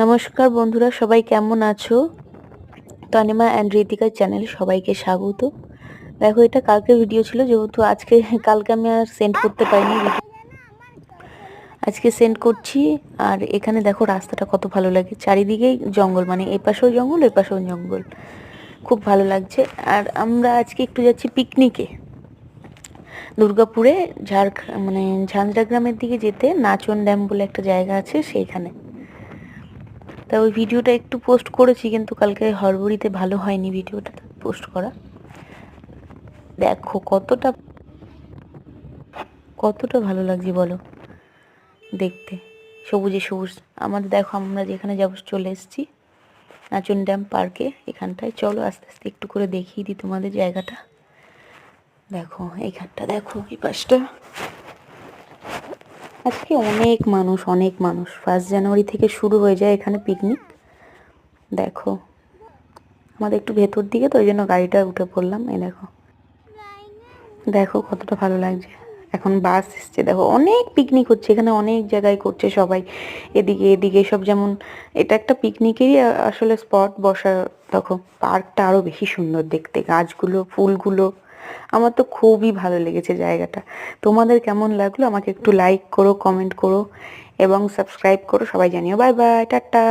নমস্কার বন্ধুরা, সবাই কেমন আছো? তনিমা অ্যান্ড ঋতিকার চ্যানেলে সবাইকে স্বাগত। দেখো, এটা কালকে ভিডিও ছিল, যেহেতু কালকে আমি আর সেন্ড করতে পারিনি ভিডিও, আজকে সেন্ড করছি। আর এখানে দেখো রাস্তাটা কত ভালো লাগে, চারিদিকেই জঙ্গল, মানে এপাশেও জঙ্গল এপাশেও জঙ্গল, খুব ভালো লাগছে। আর আমরা আজকে একটু যাচ্ছি পিকনিকে দুর্গাপুরে, মানে ঝাঁঝরা গ্রামের দিকে যেতে নাচন ড্যাম বলে একটা জায়গা আছে সেইখানে। তা ওই ভিডিওটা একটু পোস্ট করেছি, কিন্তু কালকে হড়বড়িতে ভালো হয়নি ভিডিওটা পোস্ট করা। দেখো কতটা কতটা ভালো লাগছে বলো দেখতে, সবুজে সবুজ। আমাদের দেখো, আমরা যেখানে যাবো চলে এসেছি নাচন ড্যাম পার্কে। এখানটায় চলো আস্তে আস্তে একটু করে দেখিয়ে দিই তোমাদের জায়গাটা। দেখো এইখানটা, দেখো এই পাশটা। আজকে অনেক মানুষ 1 জানুয়ারি থেকে শুরু হয়ে যায় এখানে পিকনিক। দেখো আমাদের একটু ভেতর দিকে, তো ওই জন্য গাড়িটা উঠে পড়লাম। এই দেখো, দেখো কতটা ভালো লাগছে। এখন বাস এসছে, দেখো অনেক পিকনিক হচ্ছে এখানে, অনেক জায়গায় করছে সবাই, এদিকে এদিকে সব। যেমন এটা একটা পিকনিকেরই আসলে স্পট বসার। দেখো পার্কটা আরো বেশি সুন্দর দেখতে, গাছগুলো ফুলগুলো, আমার তো খুবই ভালো লেগেছে জায়গাটা। তোমাদের কেমন লাগলো আমাকে একটু লাইক করো, কমেন্ট করো এবং সাবস্ক্রাইব করো। সবাই জানিও। Bye bye, tata.